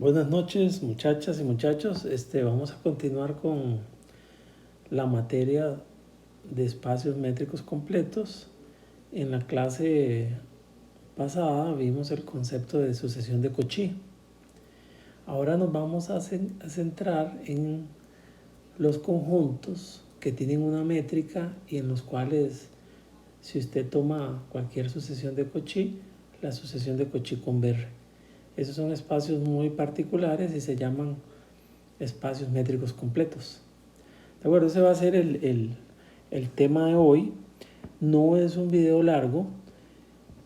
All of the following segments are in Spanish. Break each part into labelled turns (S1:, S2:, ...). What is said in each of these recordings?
S1: Buenas noches, muchachas y muchachos. Vamos a continuar con la materia de espacios métricos completos. En la clase pasada vimos el concepto de sucesión de Cauchy. Ahora nos vamos a centrar en los conjuntos que tienen una métrica y en los cuales, si usted toma cualquier sucesión de Cauchy, la sucesión de Cauchy converge. Esos son espacios muy particulares y se llaman espacios métricos completos. De acuerdo, ese va a ser el tema de hoy. No es un video largo,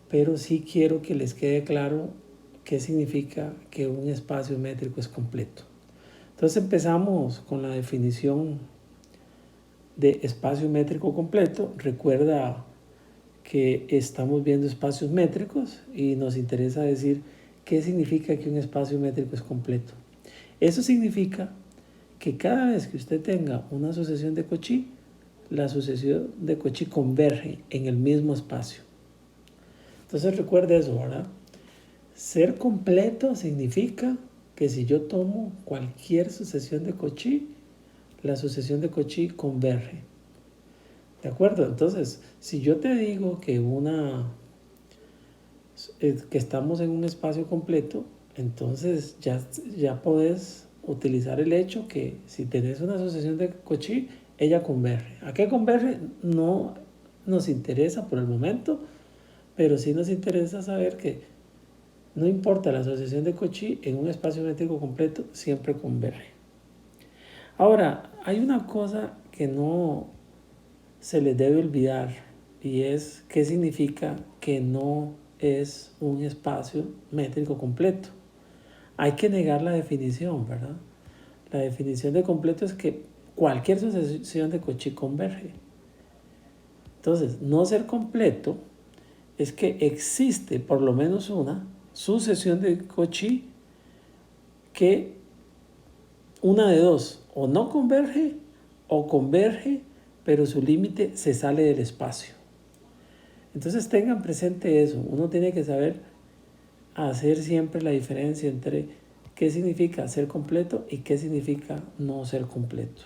S1: pero sí quiero que les quede claro qué significa que un espacio métrico es completo. Entonces empezamos con la definición de espacio métrico completo. Recuerda que estamos viendo espacios métricos y nos interesa decir qué significa que un espacio métrico es completo. Eso significa que cada vez que usted tenga una sucesión de Cauchy, la sucesión de Cauchy converge en el mismo espacio. Entonces recuerde eso, ¿verdad? Ser completo significa que si yo tomo cualquier sucesión de Cauchy, la sucesión de Cauchy converge. ¿De acuerdo? Entonces, si yo te digo que que estamos en un espacio completo, entonces ya podés utilizar el hecho que si tenés una sucesión de Cauchy, ella converge. ¿A qué converge? No nos interesa por el momento, pero sí nos interesa saber que no importa la asociación de Cauchy, en un espacio métrico completo siempre converge. Ahora, hay una cosa que no se les debe olvidar y es qué significa que no es un espacio métrico completo. Hay que negar la definición, ¿verdad? La definición de completo es que cualquier sucesión de Cauchy converge. Entonces, no ser completo es que existe por lo menos una sucesión de Cauchy que una de dos, o no converge o converge, pero su límite se sale del espacio. Entonces tengan presente eso. Uno tiene que saber hacer siempre la diferencia entre qué significa ser completo y qué significa no ser completo.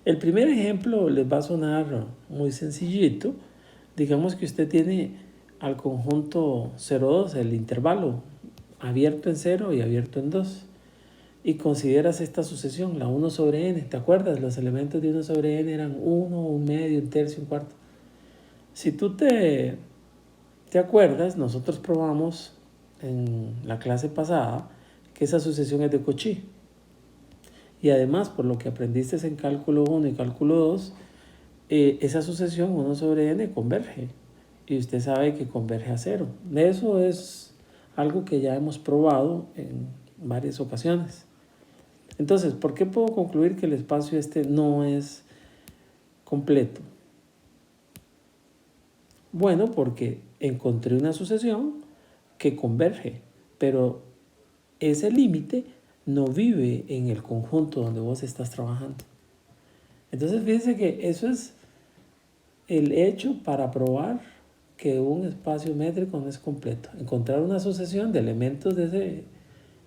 S1: El primer ejemplo les va a sonar muy sencillito. Digamos que usted tiene al conjunto 0,2, el intervalo abierto en 0 y abierto en 2. Y consideras esta sucesión, la 1 sobre n. ¿Te acuerdas? Los elementos de 1 sobre n eran 1, 1 medio, 1 tercio, 1 cuarto. Si tú te acuerdas, nosotros probamos en la clase pasada que esa sucesión es de Cauchy. Y además, por lo que aprendiste en cálculo 1 y cálculo 2, esa sucesión 1 sobre n converge. Y usted sabe que converge a 0. Eso es algo que ya hemos probado en varias ocasiones. Entonces, ¿por qué puedo concluir que el espacio no es completo? Bueno, porque encontré una sucesión que converge, pero ese límite no vive en el conjunto donde vos estás trabajando. Entonces, fíjense que eso es el hecho para probar que un espacio métrico no es completo. Encontrar una sucesión de elementos de ese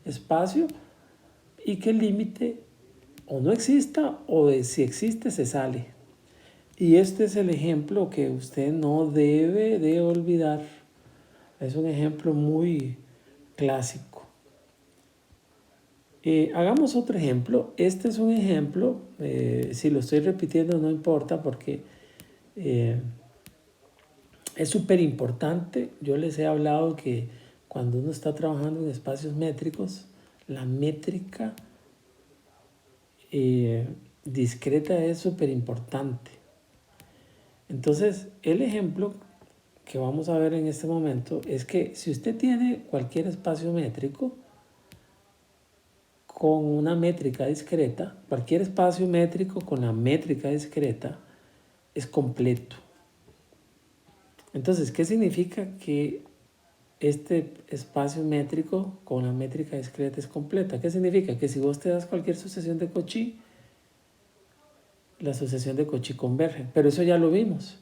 S1: espacio y que el límite o no exista o si existe se sale. Y este es el ejemplo que usted no debe de olvidar. Es un ejemplo muy clásico. Hagamos otro ejemplo. Este es un ejemplo, si lo estoy repitiendo no importa porque es súper importante. Yo les he hablado que cuando uno está trabajando en espacios métricos, la métrica discreta es súper importante. Entonces, el ejemplo que vamos a ver en este momento es que si usted tiene cualquier espacio métrico con una métrica discreta, cualquier espacio métrico con la métrica discreta es completo. Entonces, ¿qué significa que este espacio métrico con la métrica discreta es completa? ¿Qué significa? Que si vos te das cualquier sucesión de Cauchy, la sucesión de Cauchy converge. Pero eso ya lo vimos.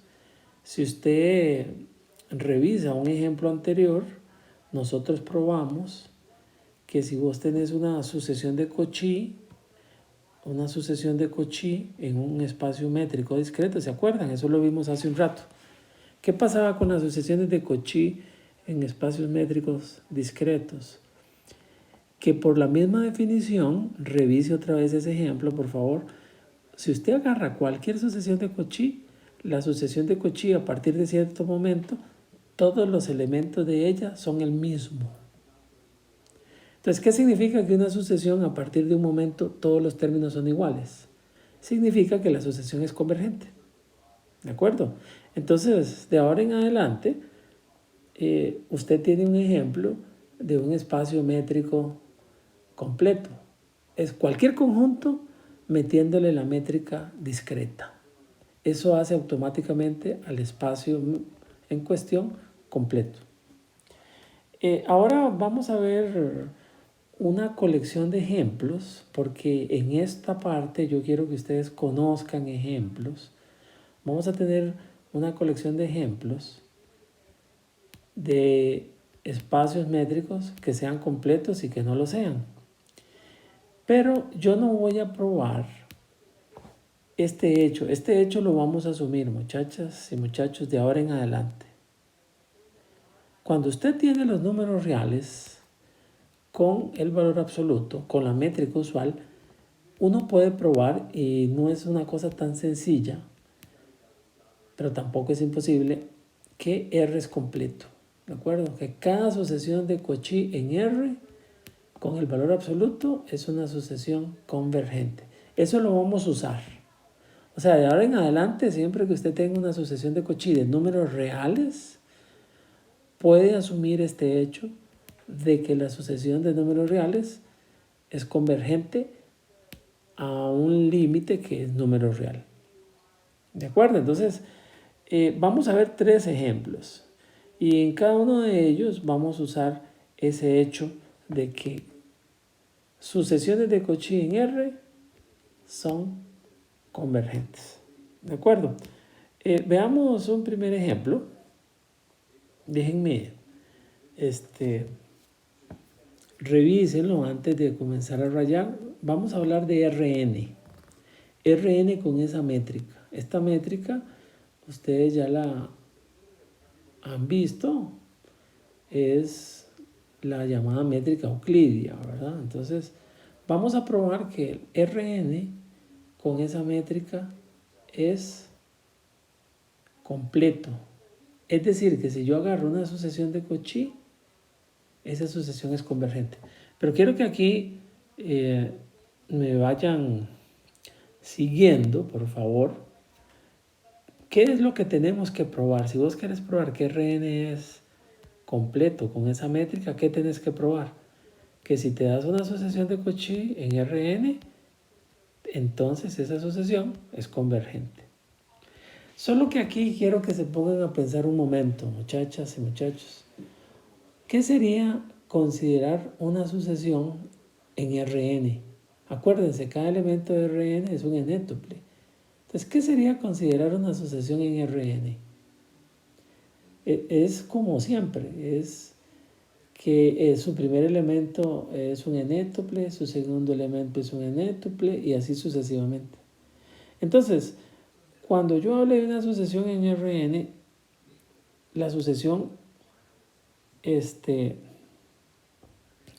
S1: Si usted revisa un ejemplo anterior, nosotros probamos que si vos tenés una sucesión de Cauchy en un espacio métrico discreto, ¿se acuerdan? Eso lo vimos hace un rato. ¿Qué pasaba con las sucesiones de Cauchy en espacios métricos discretos? Que por la misma definición, revise otra vez ese ejemplo, por favor. Si usted agarra cualquier sucesión de Cauchy, la sucesión de Cauchy a partir de cierto momento, todos los elementos de ella son el mismo. Entonces, ¿qué significa que una sucesión a partir de un momento todos los términos son iguales? Significa que la sucesión es convergente. ¿De acuerdo? Entonces, de ahora en adelante, usted tiene un ejemplo de un espacio métrico completo. Es cualquier conjunto metiéndole la métrica discreta. Eso hace automáticamente al espacio en cuestión completo. Ahora vamos a ver una colección de ejemplos, porque en esta parte yo quiero que ustedes conozcan ejemplos. Vamos a tener una colección de ejemplos de espacios métricos que sean completos y que no lo sean. Pero yo no voy a probar este hecho. Este hecho lo vamos a asumir, muchachas y muchachos, de ahora en adelante. Cuando usted tiene los números reales con el valor absoluto, con la métrica usual, uno puede probar, y no es una cosa tan sencilla, pero tampoco es imposible, que R es completo. ¿De acuerdo? Que cada sucesión de Cauchy en R con el valor absoluto es una sucesión convergente. Eso lo vamos a usar. O sea, de ahora en adelante, siempre que usted tenga una sucesión de Cauchy de números reales, puede asumir este hecho de que la sucesión de números reales es convergente a un límite que es número real. ¿De acuerdo? Entonces, vamos a ver 3 ejemplos. Y en cada uno de ellos vamos a usar ese hecho de que sucesiones de Cauchy en R son convergentes. ¿De acuerdo? Veamos un primer ejemplo. Déjenme revísenlo antes de comenzar a rayar. Vamos a hablar de Rn. Rn con esa métrica. Esta métrica ustedes ya la han visto. Es la llamada métrica euclidia, ¿verdad? Entonces, vamos a probar que el Rn con esa métrica es completo. Es decir, que si yo agarro una sucesión de Cauchy, esa sucesión es convergente. Pero quiero que aquí me vayan siguiendo, por favor. ¿Qué es lo que tenemos que probar? Si vos querés probar que Rn es completo con esa métrica, ¿qué tenés que probar? Que si te das una sucesión de Cauchy en Rn, entonces esa sucesión es convergente. Solo que aquí quiero que se pongan a pensar un momento, muchachas y muchachos. ¿Qué sería considerar una sucesión en Rn? Acuérdense, cada elemento de Rn es un enétuple. Entonces, ¿qué sería considerar una sucesión en Rn? Es como siempre, es que su primer elemento es un enétuple, su segundo elemento es un enétuple y así sucesivamente. Entonces, cuando yo hable de una sucesión en Rn, la sucesión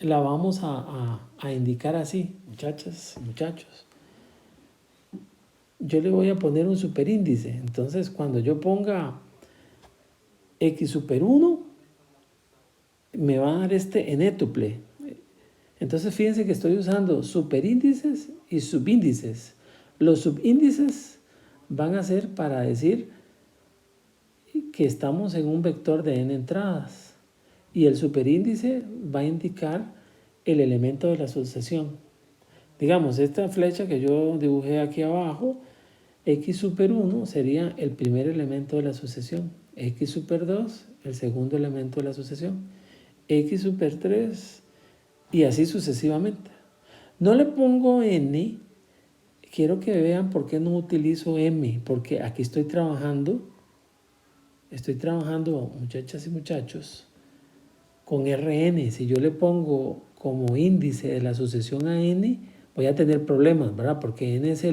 S1: la vamos a indicar así, muchachas y muchachos. Yo le voy a poner un superíndice. Entonces, cuando yo ponga x super 1, me va a dar este enétuple. Entonces, fíjense que estoy usando superíndices y subíndices. Los subíndices van a ser para decir que estamos en un vector de n entradas. Y el superíndice va a indicar el elemento de la sucesión. Digamos, esta flecha que yo dibujé aquí abajo, x super 1 sería el primer elemento de la sucesión. X super 2, el segundo elemento de la sucesión. X super 3 y así sucesivamente. No le pongo n. Quiero que vean por qué no utilizo m. Porque aquí estoy trabajando, muchachas y muchachos, con Rn. Si yo le pongo como índice de la sucesión a n, voy a tener problemas, ¿verdad? Porque n es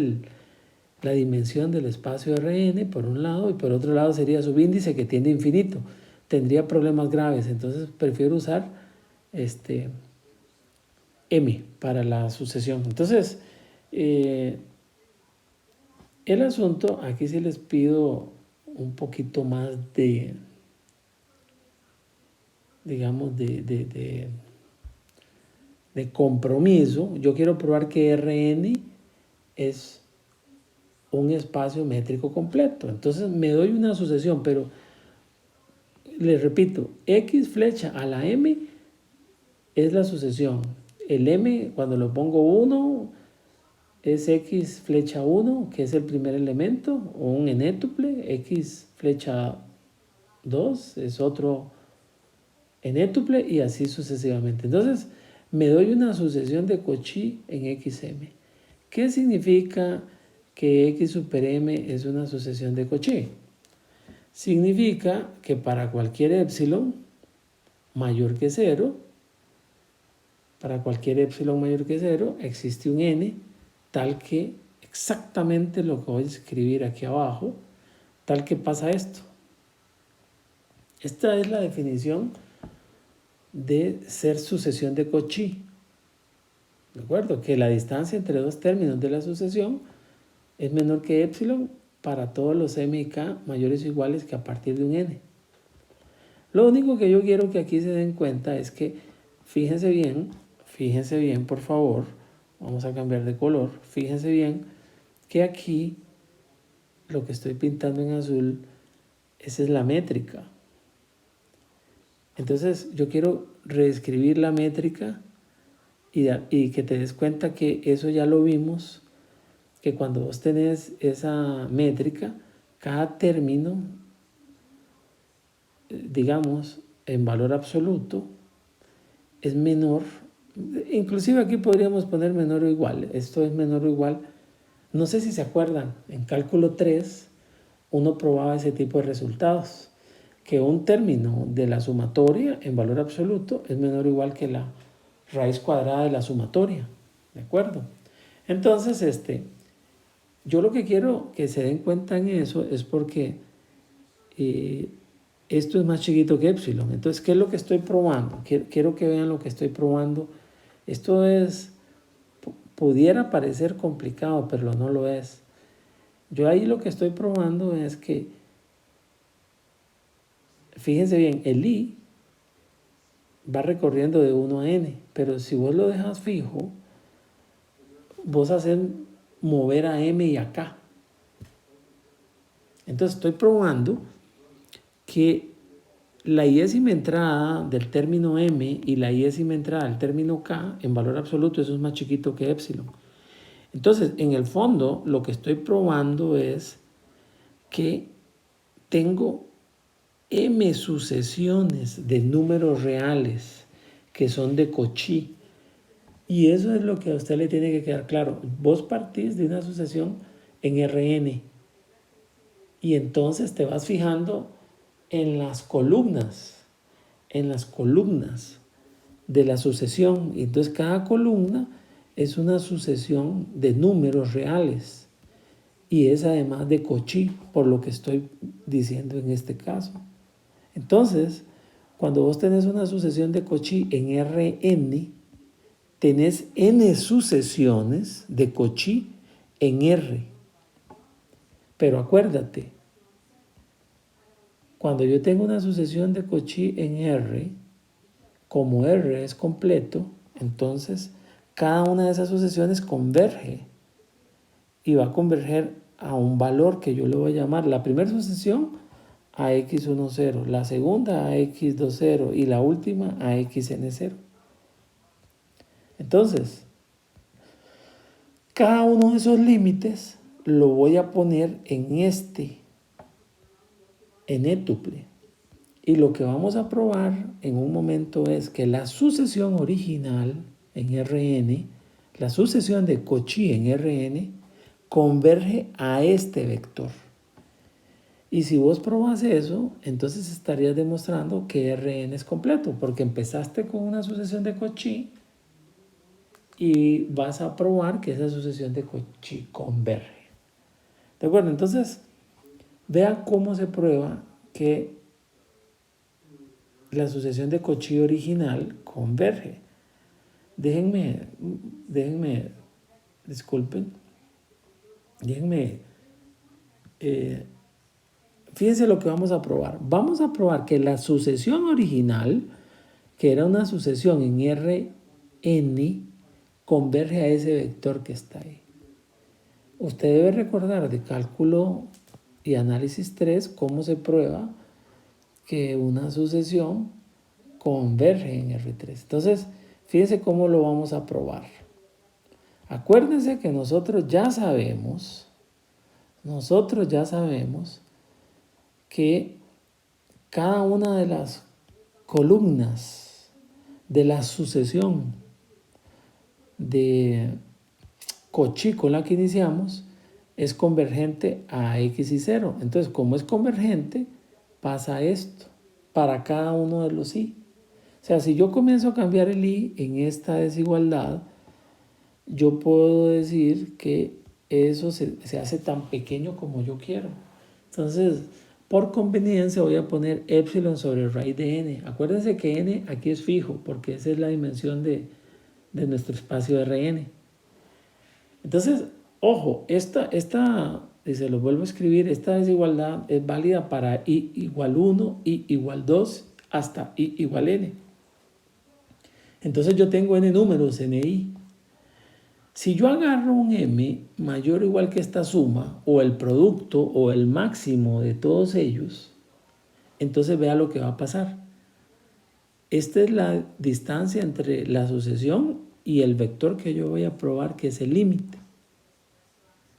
S1: la dimensión del espacio Rn por un lado, y por otro lado sería subíndice que tiende a infinito. Tendría problemas graves, entonces prefiero usar m para la sucesión. Entonces, el asunto, aquí sí les pido un poquito más de, digamos, de compromiso. Yo quiero probar que Rn es un espacio métrico completo. Entonces me doy una sucesión, pero les repito, x flecha a la m es la sucesión. El m, cuando lo pongo 1, es x flecha 1, que es el primer elemento, o un enétuple. X flecha 2 es otro enétuple, y así sucesivamente. Entonces, me doy una sucesión de Cauchy en xm. ¿Qué significa que x super m es una sucesión de Cauchy? Significa que para cualquier epsilon mayor que 0, existe un n tal que exactamente lo que voy a escribir aquí abajo, tal que pasa esto. Esta es la definición de ser sucesión de Cauchy. ¿De acuerdo? Que la distancia entre dos términos de la sucesión es menor que epsilon para todos los m y k mayores o iguales que a partir de un n. Lo único que yo quiero que aquí se den cuenta es que, fíjense bien por favor, vamos a cambiar de color, fíjense bien que aquí lo que estoy pintando en azul, esa es la métrica. Entonces yo quiero reescribir la métrica y que te des cuenta que eso ya lo vimos, que cuando vos tenés esa métrica, cada término, digamos, en valor absoluto, es menor. Inclusive aquí podríamos poner menor o igual. Esto es menor o igual. No sé si se acuerdan, en cálculo 3 uno probaba ese tipo de resultados, que un término de la sumatoria en valor absoluto es menor o igual que la raíz cuadrada de la sumatoria. ¿De acuerdo? Entonces, yo lo que quiero que se den cuenta en eso es porque esto es más chiquito que epsilon. Entonces, ¿qué es lo que estoy probando? Quiero que vean lo que estoy probando. Esto pudiera parecer complicado, pero no lo es. Yo ahí lo que estoy probando es que, fíjense bien, el i va recorriendo de 1 a n, pero si vos lo dejas fijo, vos haces mover a m y a k. Entonces estoy probando que la iésima entrada del término m y la iésima entrada del término k en valor absoluto, eso es más chiquito que epsilon. Entonces, en el fondo, lo que estoy probando es que tengo m sucesiones de números reales que son de Cauchy. Y eso es lo que a usted le tiene que quedar claro. Vos partís de una sucesión en Rn y entonces te vas fijando en las columnas de la sucesión. Y entonces cada columna es una sucesión de números reales y es además de Cauchy, por lo que estoy diciendo en este caso. Entonces, cuando vos tenés una sucesión de Cauchy en Rn, tenés n sucesiones de Cauchy en R. Pero acuérdate, cuando yo tengo una sucesión de Cauchy en R, como R es completo, entonces cada una de esas sucesiones converge y va a converger a un valor que yo le voy a llamar la primera sucesión a x10, la segunda a x20 y la última a xn0. Entonces, cada uno de esos límites lo voy a poner en enétuple. Y lo que vamos a probar en un momento es que la sucesión original en Rn, la sucesión de Cauchy en Rn, converge a este vector. Y si vos probás eso, entonces estarías demostrando que Rn es completo, porque empezaste con una sucesión de Cauchy y vas a probar que esa sucesión de Cauchy converge. ¿De acuerdo? Entonces, vean cómo se prueba que la sucesión de Cauchy original converge. Déjenme, disculpen, fíjense lo que vamos a probar. Vamos a probar que la sucesión original, que era una sucesión en Rn, converge a ese vector que está ahí. Usted debe recordar de cálculo y análisis 3 cómo se prueba que una sucesión converge en R3. Entonces, fíjense cómo lo vamos a probar. Acuérdense que nosotros ya sabemos que cada una de las columnas de la sucesión de Cauchy con la que iniciamos es convergente a x y 0. Entonces, como es convergente, pasa esto para cada uno de los y. O sea, si yo comienzo a cambiar el y en esta desigualdad, yo puedo decir que eso se hace tan pequeño como yo quiero. Entonces, por conveniencia voy a poner epsilon sobre raíz de n. Acuérdense que n aquí es fijo, porque esa es la dimensión de nuestro espacio Rn. Entonces, ojo, esta, y se lo vuelvo a escribir, esta desigualdad es válida para i igual 1, i igual 2, hasta i igual n. Entonces yo tengo n números, ni. Si yo agarro un m mayor o igual que esta suma, o el producto, o el máximo de todos ellos, entonces vea lo que va a pasar. Esta es la distancia entre la sucesión y el vector que yo voy a probar, que es el límite.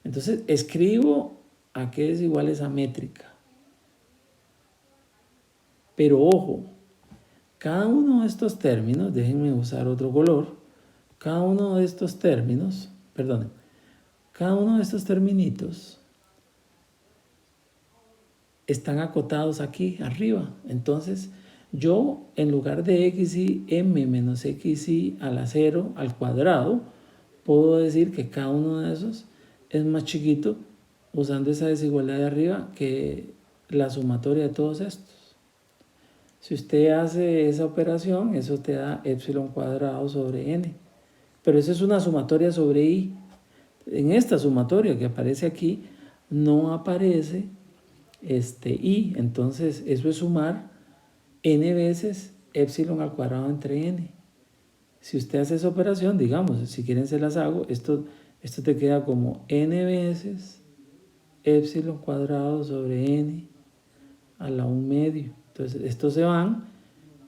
S1: Entonces escribo a qué es igual esa métrica. Pero ojo, cada uno de estos términos, déjenme usar otro color, cada uno de estos términos, cada uno de estos terminitos están acotados aquí arriba. Entonces, yo en lugar de xy m menos xy a la 0 al cuadrado, puedo decir que cada uno de esos es más chiquito usando esa desigualdad de arriba que la sumatoria de todos estos. Si usted hace esa operación, eso te da epsilon cuadrado sobre n. Pero eso es una sumatoria sobre i. En esta sumatoria que aparece aquí, no aparece i. Entonces, eso es sumar n veces epsilon al cuadrado entre n. Si usted hace esa operación, digamos, si quieren se las hago, esto te queda como n veces epsilon cuadrado sobre n a la 1 medio. Entonces, estos se van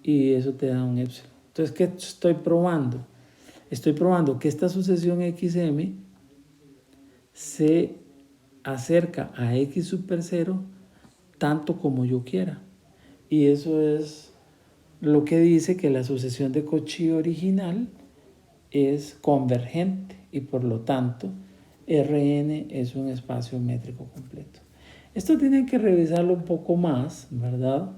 S1: y eso te da un epsilon. Entonces, ¿qué estoy probando? Estoy probando que esta sucesión xm se acerca a x super 0 tanto como yo quiera. Y eso es lo que dice que la sucesión de Cauchy original es convergente y por lo tanto Rn es un espacio métrico completo. Esto tienen que revisarlo un poco más, ¿verdad?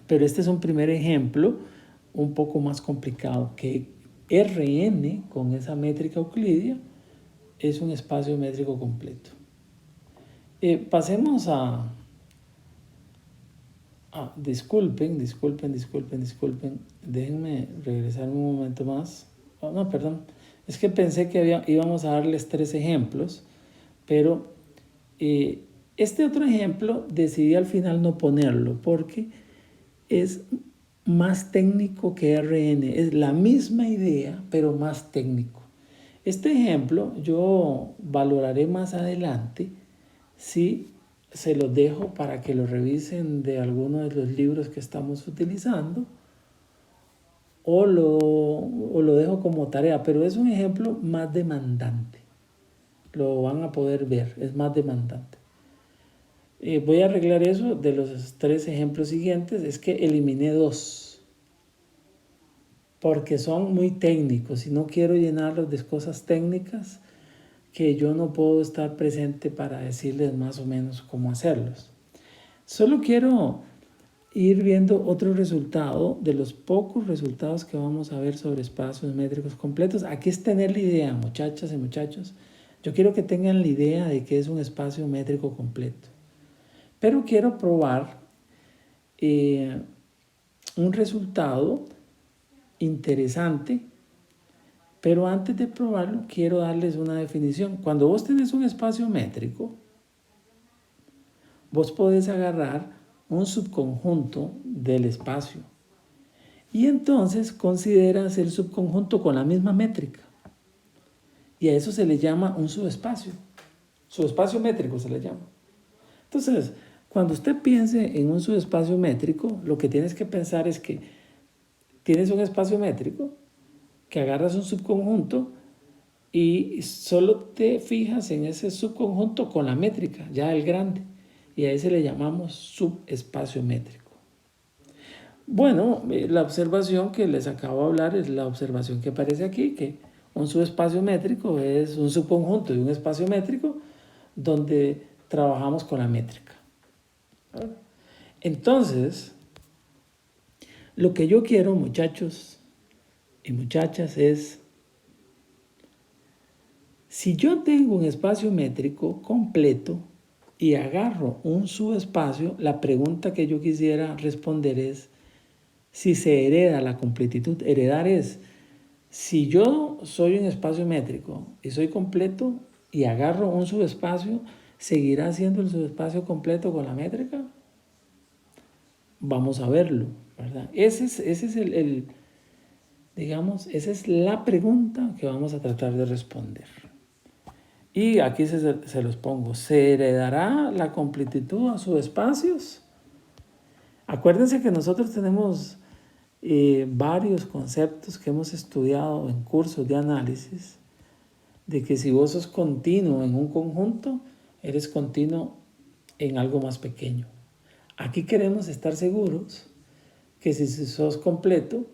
S1: Pero este es un primer ejemplo un poco más complicado, que Rn con esa métrica euclidia es un espacio métrico completo. Pasemos a disculpen, déjenme regresar un momento más. No, perdón, es que pensé que íbamos a darles 3 ejemplos, pero este otro ejemplo decidí al final no ponerlo porque es más técnico que Rn, es la misma idea, pero más técnico. Este ejemplo yo valoraré más adelante si se los dejo para que lo revisen de alguno de los libros que estamos utilizando o lo dejo como tarea, pero es un ejemplo más demandante. Lo van a poder ver, es más demandante. Voy a arreglar eso de los 3 ejemplos siguientes. Es que eliminé 2 porque son muy técnicos y no quiero llenarlos de cosas técnicas que yo no puedo estar presente para decirles más o menos cómo hacerlos. Solo quiero ir viendo otro resultado de los pocos resultados que vamos a ver sobre espacios métricos completos. Aquí es tener la idea, muchachas y muchachos. Yo quiero que tengan la idea de qué es un espacio métrico completo. Pero quiero probar un resultado interesante. Pero antes de probarlo, quiero darles una definición. Cuando vos tenés un espacio métrico, vos podés agarrar un subconjunto del espacio y entonces consideras el subconjunto con la misma métrica. Y a eso se le llama un subespacio. Subespacio métrico se le llama. Entonces, cuando usted piense en un subespacio métrico, lo que tienes que pensar es que tienes un espacio métrico, que agarras un subconjunto y solo te fijas en ese subconjunto con la métrica, ya el grande. Y a ese le llamamos subespacio métrico. Bueno, la observación que les acabo de hablar es la observación que aparece aquí, que un subespacio métrico es un subconjunto de un espacio métrico donde trabajamos con la métrica. Entonces, lo que yo quiero, muchachos y muchachas, es, si yo tengo un espacio métrico completo y agarro un subespacio, la pregunta que yo quisiera responder es si se hereda la completitud. Heredar es, si yo soy un espacio métrico y soy completo y agarro un subespacio, ¿seguirá siendo el subespacio completo con la métrica? Vamos a verlo, ¿verdad? Ese es digamos, esa es la pregunta que vamos a tratar de responder. Y aquí se los pongo. ¿Se heredará la completitud a subespacios? Acuérdense que nosotros tenemos varios conceptos que hemos estudiado en cursos de análisis, de que si vos sos continuo en un conjunto, eres continuo en algo más pequeño. Aquí queremos estar seguros que si sos completo,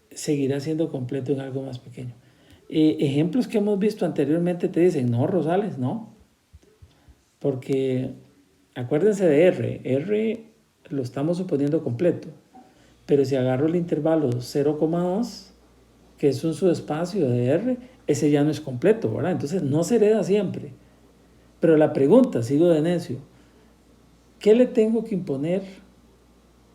S1: seguirá siendo completo en algo más pequeño. Ejemplos que hemos visto anteriormente te dicen, no, Rosales, no. Porque acuérdense de R. R lo estamos suponiendo completo. Pero si agarro el intervalo 0,2, que es un subespacio de R, ese ya no es completo, ¿verdad? Entonces no se hereda siempre. Pero la pregunta, sigo de necio, ¿qué le tengo que imponer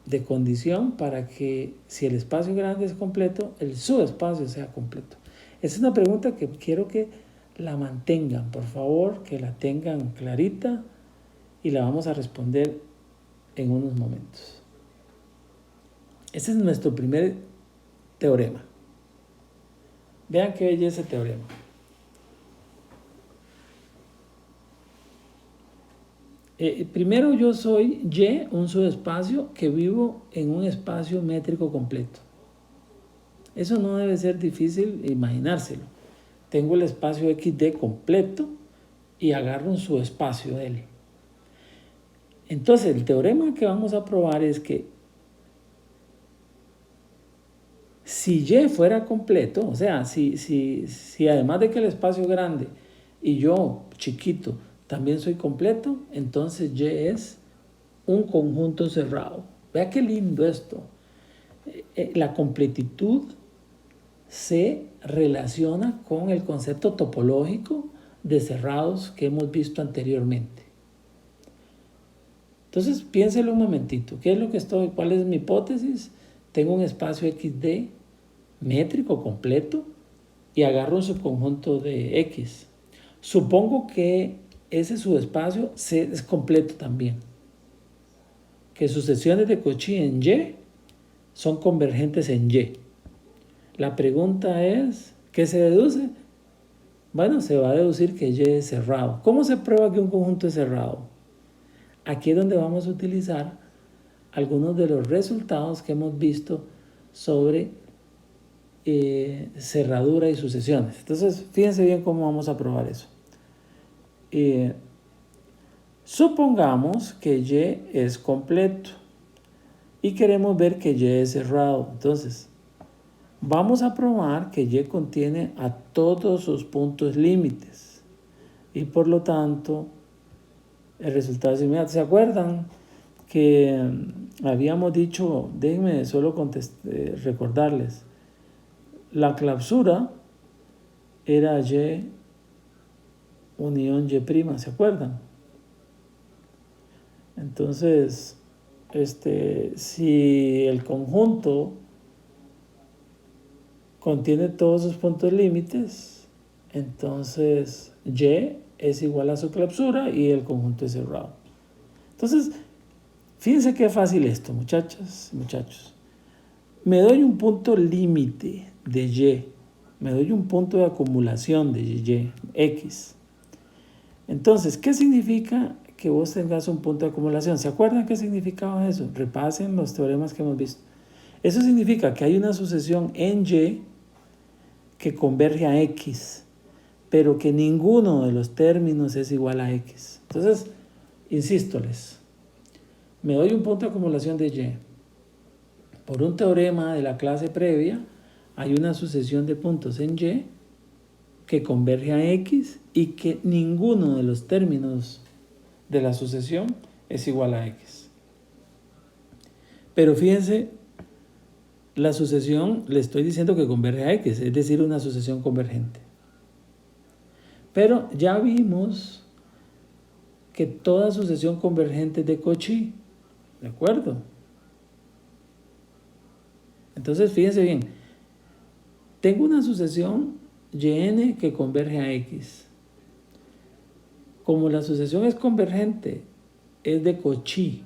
S1: de condición para que si el espacio grande es completo, el subespacio sea completo? Esa es una pregunta que quiero que la mantengan, por favor, que la tengan clarita y la vamos a responder en unos momentos. Ese es nuestro primer teorema. Vean qué belleza ese teorema. Primero yo soy Y, un subespacio que vivo en un espacio métrico completo. Eso no debe ser difícil imaginárselo. Tengo el espacio XD completo y agarro un subespacio L. Entonces el teorema que vamos a probar es que si Y fuera completo, o sea, si además de que el espacio es grande y yo chiquito también soy completo, entonces Y es un conjunto cerrado. Vea qué lindo esto. La completitud se relaciona con el concepto topológico de cerrados que hemos visto anteriormente. Entonces piénselo un momentito. ¿Qué es lo que cuál es mi hipótesis? Tengo un espacio XD métrico completo y agarro un subconjunto de X. Supongo que ese subespacio es completo también. Que sucesiones de Cauchy en Y son convergentes en Y. La pregunta es, ¿qué se deduce? Bueno, se va a deducir que Y es cerrado. ¿Cómo se prueba que un conjunto es cerrado? Aquí es donde vamos a utilizar algunos de los resultados que hemos visto sobre cerradura y sucesiones. Entonces, fíjense bien cómo vamos a probar eso. Supongamos que Y es completo y queremos ver que Y es cerrado. Entonces, vamos a probar que Y contiene a todos sus puntos límites y por lo tanto el resultado es inmediato. ¿Se acuerdan que habíamos dicho, déjenme solo recordarles, la clausura era Y unión Y', ¿se acuerdan? Entonces, si el conjunto contiene todos sus puntos límites, entonces Y es igual a su clausura y el conjunto es cerrado. Entonces, fíjense qué fácil esto, muchachas y muchachos. Me doy un punto límite de Y, me doy un punto de acumulación de Y, X. Entonces, ¿qué significa que vos tengas un punto de acumulación? ¿Se acuerdan qué significaba eso? Repasen los teoremas que hemos visto. Eso significa que hay una sucesión en Y que converge a X, pero que ninguno de los términos es igual a X. Entonces, insístoles, me doy un punto de acumulación de Y. Por un teorema de la clase previa, hay una sucesión de puntos en Y que converge a X y que ninguno de los términos de la sucesión es igual a X. Pero fíjense, la sucesión le estoy diciendo que converge a X, es decir, una sucesión convergente. Pero ya vimos que toda sucesión convergente es de Cauchy, ¿de acuerdo? Entonces, fíjense bien, tengo una sucesión Yn que converge a X. Como la sucesión es convergente, es de Cauchy,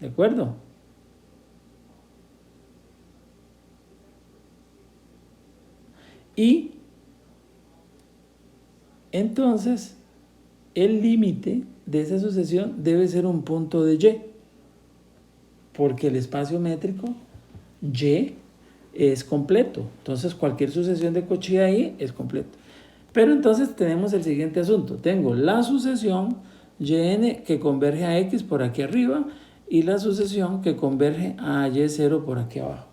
S1: ¿de acuerdo? Y entonces el límite de esa sucesión debe ser un punto de Y, porque el espacio métrico Y es completo. Entonces cualquier sucesión de Cauchy ahí es completo. Pero entonces tenemos el siguiente asunto. Tengo la sucesión Yn que converge a X por aquí arriba y la sucesión que converge a Y0 por aquí abajo.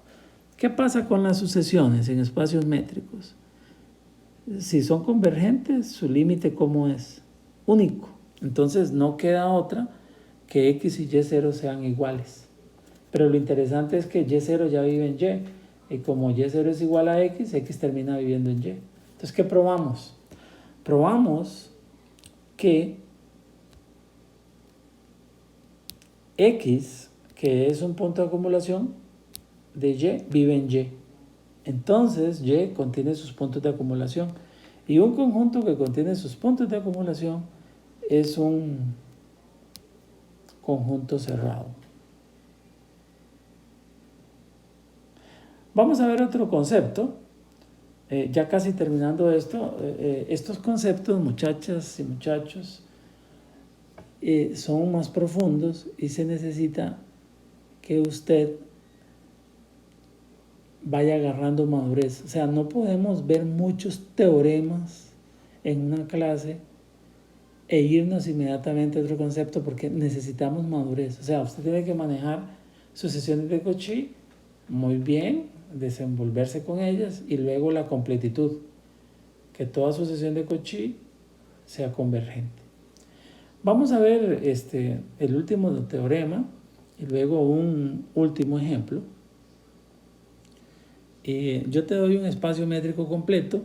S1: ¿Qué pasa con las sucesiones en espacios métricos? Si son convergentes, su límite ¿cómo es? Único. Entonces no queda otra que X y Y0 sean iguales. Pero lo interesante es que Y0 ya vive en Y. Y como Y0 es igual a X, X termina viviendo en Y. Entonces, ¿qué probamos? Probamos que X, que es un punto de acumulación de Y, vive en Y. Entonces, Y contiene sus puntos de acumulación. Y un conjunto que contiene sus puntos de acumulación es un conjunto cerrado. Vamos a ver otro concepto. Ya casi terminando esto, estos conceptos, muchachas y muchachos, son más profundos y se necesita que usted vaya agarrando madurez. O sea, no podemos ver muchos teoremas en una clase e irnos inmediatamente a otro concepto porque necesitamos madurez. O sea, usted tiene que manejar sucesiones de Cauchy muy bien, desenvolverse con ellas y luego la completitud, que toda sucesión de Cauchy sea convergente. Vamos a ver el último teorema y luego un último ejemplo. Yo te doy un espacio métrico completo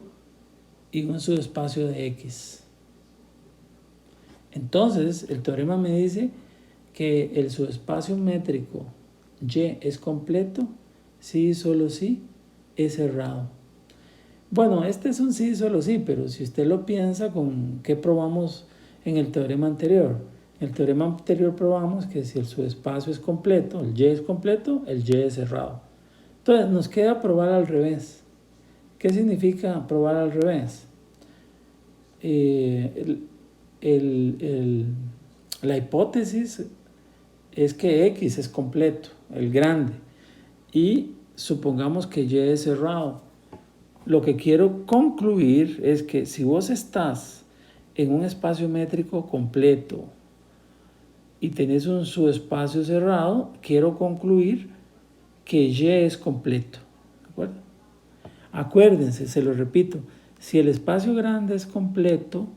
S1: y un subespacio de X. Entonces, el teorema me dice que el subespacio métrico Y es completo si y solo si es cerrado. Bueno, este es un sí y solo sí, pero si usted lo piensa, ¿con qué probamos en el teorema anterior? En el teorema anterior probamos que si el subespacio es completo, el Y es completo, el Y es cerrado. Entonces, nos queda probar al revés. ¿Qué significa probar al revés? La hipótesis es que X es completo, el grande, y supongamos que Y es cerrado. Lo que quiero concluir es que si vos estás en un espacio métrico completo y tenés un subespacio cerrado, quiero concluir que Y es completo. ¿De acuerdo? Acuérdense, se lo repito, si el espacio grande es completo,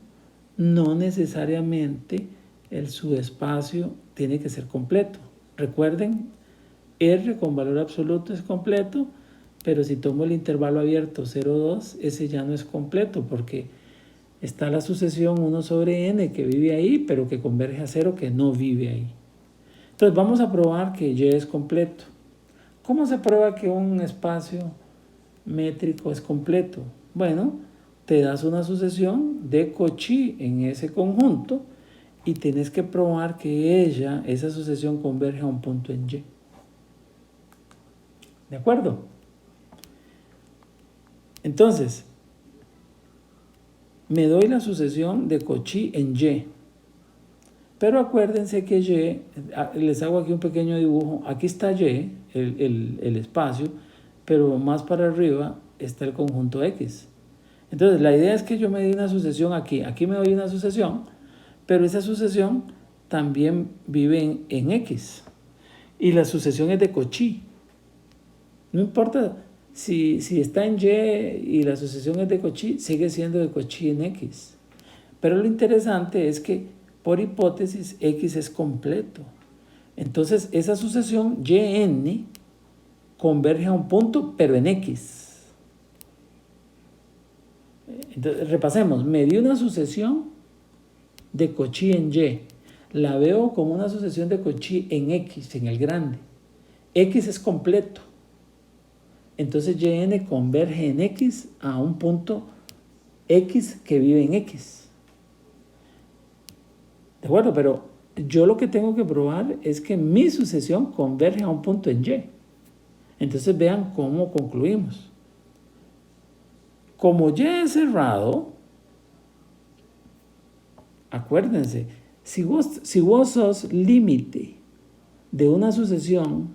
S1: no necesariamente el subespacio tiene que ser completo. Recuerden, R con valor absoluto es completo, pero si tomo el intervalo abierto 0, 2, ese ya no es completo porque está la sucesión 1 sobre n que vive ahí, pero que converge a 0 que no vive ahí. Entonces vamos a probar que Y es completo. ¿Cómo se prueba que un espacio métrico es completo? Bueno, te das una sucesión de Cauchy en ese conjunto y tienes que probar que esa sucesión converge a un punto en Y. ¿De acuerdo? Entonces, me doy la sucesión de Cauchy en Y. Pero acuérdense que Y, les hago aquí un pequeño dibujo, aquí está Y, el espacio, pero más para arriba está el conjunto X. Entonces la idea es que yo me dé una sucesión aquí me doy una sucesión, pero esa sucesión también vive en X. Y la sucesión es de Cauchy. No importa si está en Y y la sucesión es de Cauchy, sigue siendo de Cauchy en X. Pero lo interesante es que por hipótesis X es completo. Entonces esa sucesión Yn converge a un punto, pero en X. Entonces, repasemos, me dio una sucesión de Cauchy en Y. La veo como una sucesión de Cauchy en X, en el grande. X es completo. Entonces Yn converge en X a un punto X que vive en X. ¿De acuerdo? Pero yo lo que tengo que probar es que mi sucesión converge a un punto en Y. Entonces vean cómo concluimos. Como Y es cerrado, acuérdense, si vos sos límite de una sucesión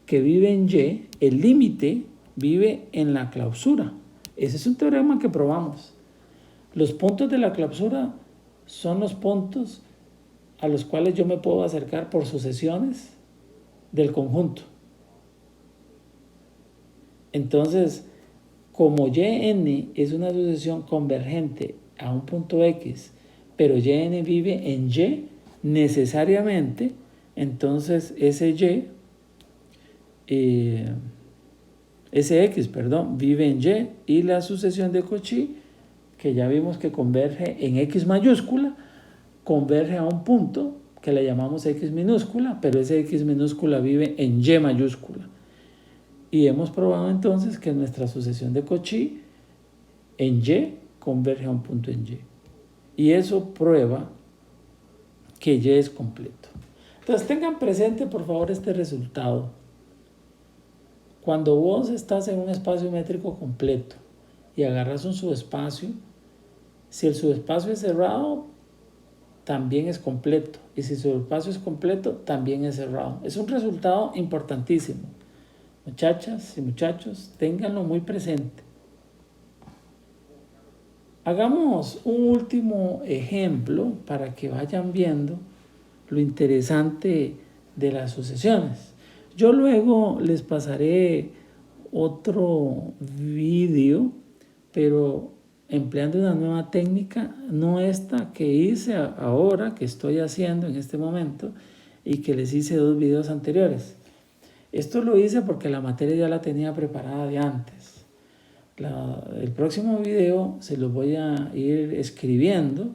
S1: que vive en Y, el límite vive en la clausura. Ese es un teorema que probamos. Los puntos de la clausura son los puntos a los cuales yo me puedo acercar por sucesiones del conjunto. Entonces, como Yn es una sucesión convergente a un punto X, pero Yn vive en Y, necesariamente, entonces ese X, vive en Y, y la sucesión de Cauchy, que ya vimos que converge en X mayúscula, converge a un punto que le llamamos X minúscula, pero ese X minúscula vive en Y mayúscula. Y hemos probado entonces que nuestra sucesión de Cauchy en Y converge a un punto en Y. Y eso prueba que Y es completo. Entonces tengan presente por favor este resultado. Cuando vos estás en un espacio métrico completo y agarras un subespacio, si el subespacio es cerrado, también es completo. Y si su espacio es completo, también es cerrado. Es un resultado importantísimo. Muchachas y muchachos, ténganlo muy presente. Hagamos un último ejemplo para que vayan viendo lo interesante de las sucesiones. Yo luego les pasaré otro vídeo, pero empleando una nueva técnica, no esta que hice ahora, que estoy haciendo en este momento, y que les hice 2 videos anteriores. Esto lo hice porque la materia ya la tenía preparada de antes. El próximo video se lo voy a ir escribiendo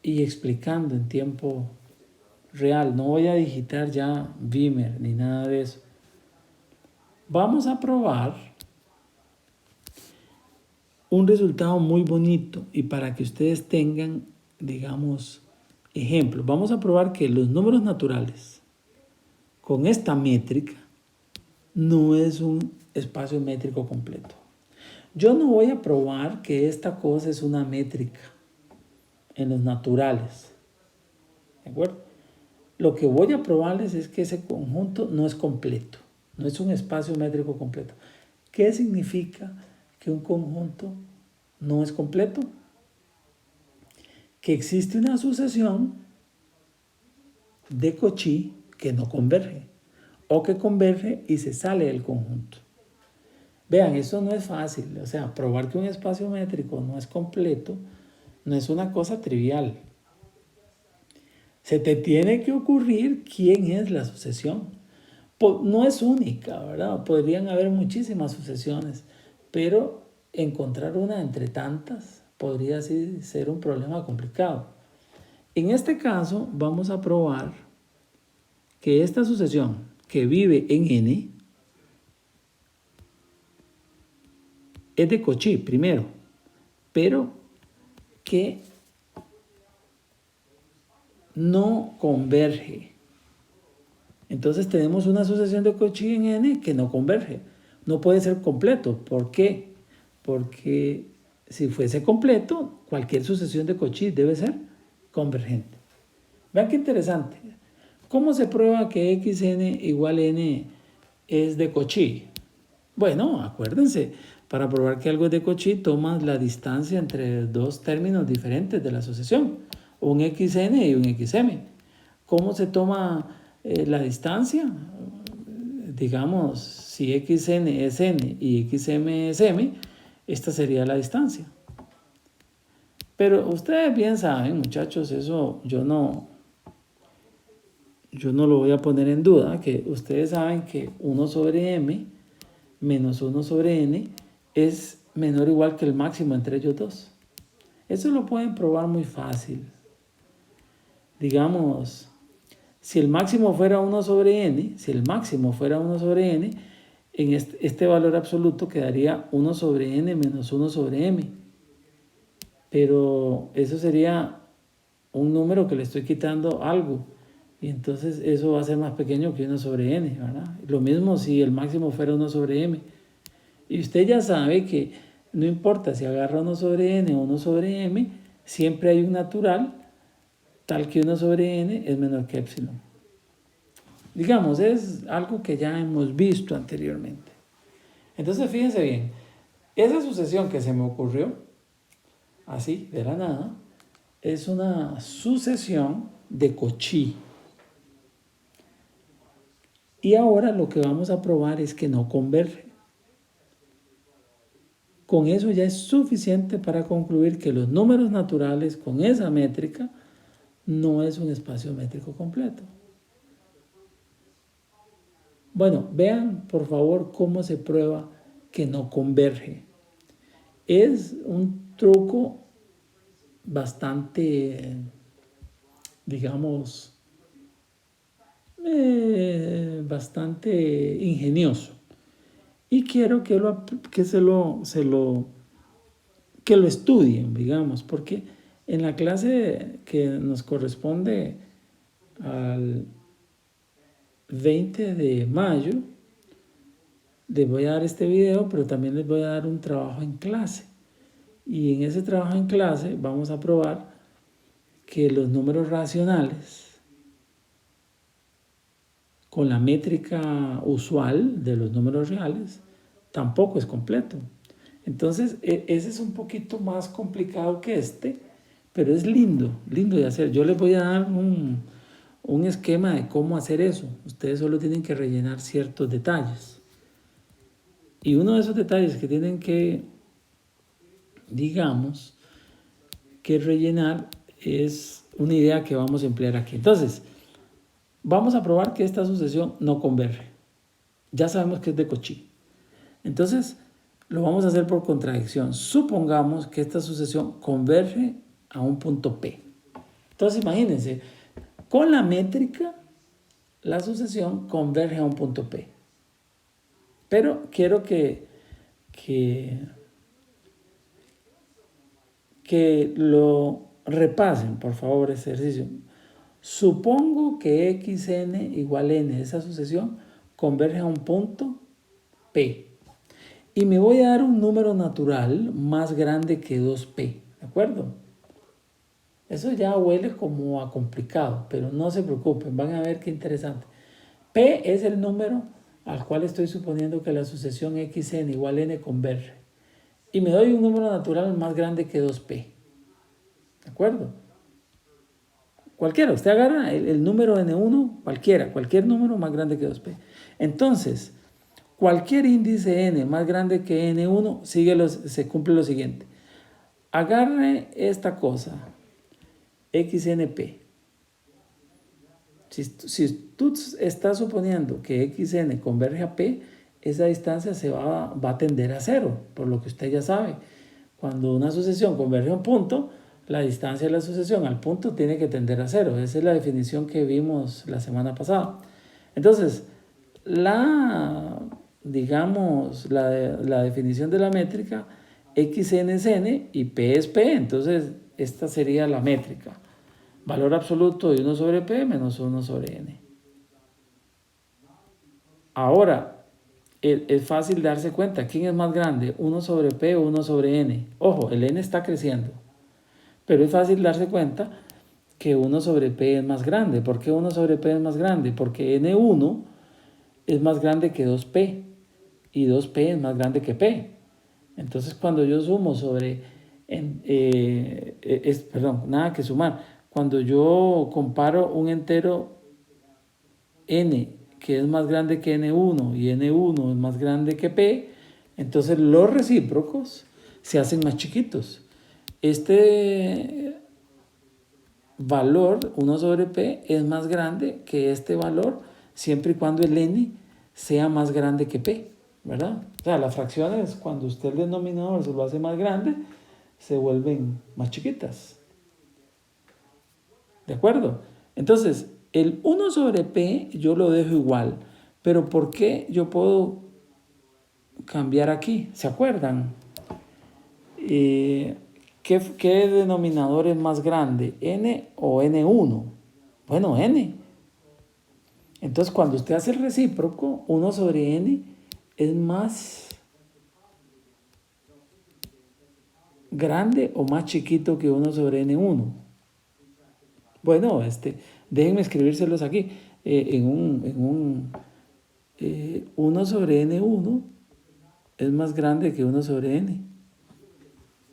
S1: y explicando en tiempo real. No voy a digitar ya Beamer ni nada de eso. Vamos a probar un resultado muy bonito y para que ustedes tengan, digamos, ejemplos. Vamos a probar que los números naturales con esta métrica no es un espacio métrico completo. Yo no voy a probar que esta cosa es una métrica en los naturales. ¿De acuerdo? Lo que voy a probarles es que ese conjunto no es completo, no es un espacio métrico completo. ¿Qué significa que un conjunto no es completo? Que existe una sucesión de Cauchy que no converge, o que converge y se sale del conjunto. Vean, eso no es fácil, o sea, probar que un espacio métrico no es completo no es una cosa trivial. Se te tiene que ocurrir quién es la sucesión. No es única, ¿verdad? Podrían haber muchísimas sucesiones, pero encontrar una entre tantas podría sí ser un problema complicado. En este caso, vamos a probar que esta sucesión que vive en N es de Cauchy primero, pero que no converge. Entonces tenemos una sucesión de Cauchy en N que no converge. No puede ser completo. ¿Por qué? Porque si fuese completo, cualquier sucesión de Cauchy debe ser convergente. Vean qué interesante. ¿Cómo se prueba que xn igual n es de Cauchy? Bueno, acuérdense, para probar que algo es de Cauchy, tomas la distancia entre dos términos diferentes de la sucesión, un xn y un xm. ¿Cómo se toma la distancia? Digamos, si xn es n y xm es m, esta sería la distancia. Pero ustedes bien saben, muchachos, eso yo no lo voy a poner en duda, que ustedes saben que 1 sobre m menos 1 sobre n es menor o igual que el máximo entre ellos dos. Eso lo pueden probar muy fácil. Digamos, si el máximo fuera 1 sobre n, en este valor absoluto quedaría 1 sobre n menos 1 sobre m. Pero eso sería un número que le estoy quitando algo. Y entonces eso va a ser más pequeño que 1 sobre n, ¿verdad? Lo mismo si el máximo fuera 1 sobre m. Y usted ya sabe que no importa si agarra 1 sobre n o 1 sobre m, siempre hay un natural tal que 1 sobre n es menor que epsilon. Digamos, es algo que ya hemos visto anteriormente. Entonces, fíjense bien, esa sucesión que se me ocurrió, así, de la nada, es una sucesión de Cauchy. Y ahora lo que vamos a probar es que no converge. Con eso ya es suficiente para concluir que los números naturales con esa métrica no es un espacio métrico completo. Bueno, vean por favor cómo se prueba que no converge. Es un truco bastante, digamos, bastante ingenioso. Y quiero que lo estudien, digamos, porque en la clase que nos corresponde al 20 de mayo, les voy a dar este video, pero también les voy a dar un trabajo en clase. Y en ese trabajo en clase vamos a probar que los números racionales con la métrica usual de los números reales tampoco es completo. Entonces, ese es un poquito más complicado que este, pero es lindo de hacer. Yo les voy a dar un esquema de cómo hacer eso. Ustedes solo tienen que rellenar ciertos detalles. Y uno de esos detalles que tienen que, digamos, que rellenar es una idea que vamos a emplear aquí. Entonces, vamos a probar que esta sucesión no converge. Ya sabemos que es de Cauchy. Entonces, lo vamos a hacer por contradicción. Supongamos que esta sucesión converge a un punto P. Entonces, imagínense, con la métrica, la sucesión converge a un punto P. Pero quiero que lo repasen, por favor, ese ejercicio. Supongo que xn igual n, esa sucesión, converge a un punto P. Y me voy a dar un número natural más grande que 2p, ¿de acuerdo? Eso ya huele como a complicado, pero no se preocupen, van a ver qué interesante. P es el número al cual estoy suponiendo que la sucesión xn igual n converge. Y me doy un número natural más grande que 2p. ¿De acuerdo? Cualquiera, usted agarra el número n1, cualquier número más grande que 2p. Entonces, cualquier índice n más grande que n1 se cumple lo siguiente. Agarre esta cosa, xnp. Si tú estás suponiendo que XN converge a P, esa distancia va a tender a cero, por lo que usted ya sabe. Cuando una sucesión converge a un punto, la distancia de la sucesión al punto tiene que tender a cero. Esa es la definición que vimos la semana pasada. Entonces, digamos, la definición de la métrica, XN es N y P es P. Entonces, esta sería la métrica. Valor absoluto de 1 sobre P menos 1 sobre N. Ahora, es fácil darse cuenta. ¿Quién es más grande? 1 sobre P o 1 sobre N. Ojo, el N está creciendo. Pero es fácil darse cuenta que 1 sobre P es más grande. ¿Por qué 1 sobre P es más grande? Porque N1 es más grande que 2P. Y 2P es más grande que P. Entonces, cuando yo sumo nada que sumar. Cuando yo comparo un entero N que es más grande que N1 y N1 es más grande que P, entonces los recíprocos se hacen más chiquitos. Este valor, 1 sobre P, es más grande que este valor siempre y cuando el N sea más grande que P, ¿verdad? O sea, las fracciones, cuando usted el denominador se lo hace más grande, se vuelven más chiquitas. ¿De acuerdo? Entonces, el 1 sobre P yo lo dejo igual, pero ¿por qué yo puedo cambiar aquí? ¿Se acuerdan? ¿Qué denominador es más grande? ¿N o N1? Bueno, N. Entonces, cuando usted hace el recíproco, 1 sobre N es más grande o más chiquito que 1 sobre N1. Bueno, déjenme escribírselos aquí. 1 sobre N1 es más grande que 1 sobre N.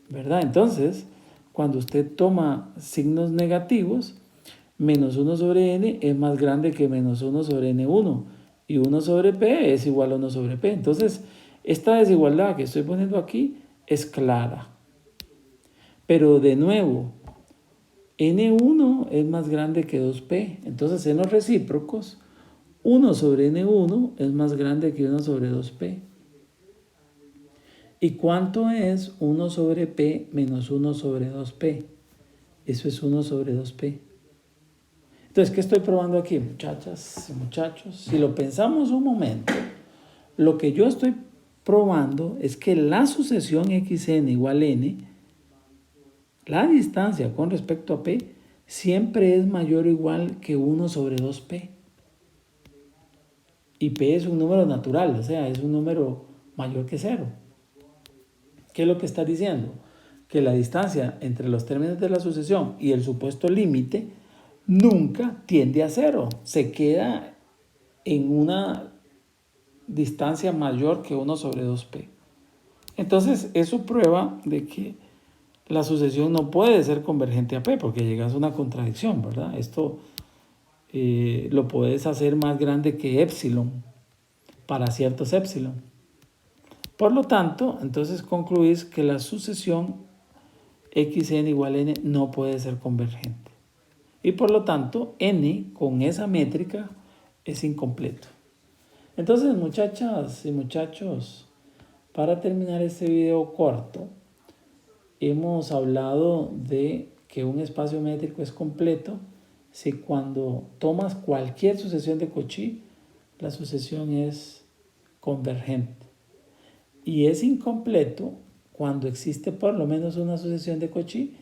S1: ¿Verdad? Entonces, cuando usted toma signos negativos, menos 1 sobre N es más grande que menos 1 sobre N1. Y 1 sobre P es igual a 1 sobre P. Entonces, esta desigualdad que estoy poniendo aquí es clara. Pero de nuevo, N1 es más grande que 2P. Entonces, en los recíprocos, 1 sobre N1 es más grande que 1 sobre 2P. ¿Y cuánto es 1 sobre P menos 1 sobre 2P? Eso es 1 sobre 2P. Entonces, ¿qué estoy probando aquí, muchachas y muchachos? Si lo pensamos un momento, lo que yo estoy probando es que la sucesión XN igual N, la distancia con respecto a P, siempre es mayor o igual que 1 sobre 2P. Y P es un número natural, o sea, es un número mayor que 0. ¿Qué es lo que está diciendo? Que la distancia entre los términos de la sucesión y el supuesto límite nunca tiende a 0. Se queda en una distancia mayor que 1 sobre 2P. Entonces, eso prueba de que la sucesión no puede ser convergente a P, porque llegas a una contradicción, ¿verdad? Esto lo puedes hacer más grande que epsilon para ciertos epsilon. Por lo tanto, entonces concluís que la sucesión XN igual N no puede ser convergente. Y por lo tanto, N con esa métrica es incompleto. Entonces, muchachas y muchachos, para terminar este video corto, hemos hablado de que un espacio métrico es completo si cuando tomas cualquier sucesión de Cauchy, la sucesión es convergente. Y es incompleto cuando existe por lo menos una sucesión de Cauchy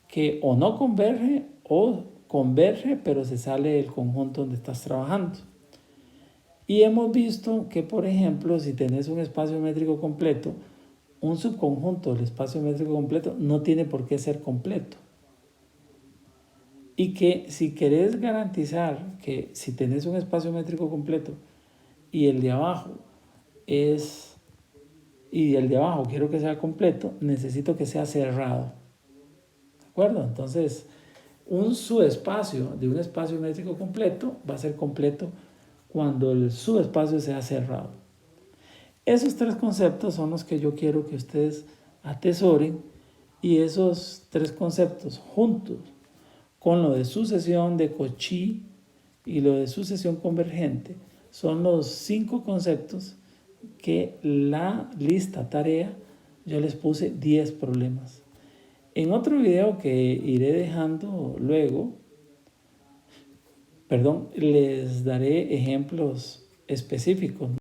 S1: que o no converge o converge, pero se sale del conjunto donde estás trabajando. Y hemos visto que, por ejemplo, si tenés un espacio métrico completo, un subconjunto del espacio métrico completo no tiene por qué ser completo. Y que si querés garantizar que si tenés un espacio métrico completo y el de abajo quiero que sea completo, necesito que sea cerrado. ¿De acuerdo? Entonces, un subespacio de un espacio métrico completo va a ser completo cuando el subespacio sea cerrado. Esos tres conceptos son los que yo quiero que ustedes atesoren, y esos tres conceptos juntos con lo de sucesión de Cauchy y lo de sucesión convergente son los 5 conceptos que la lista tarea yo les puse 10 problemas. En otro video que iré dejando luego, les daré ejemplos específicos.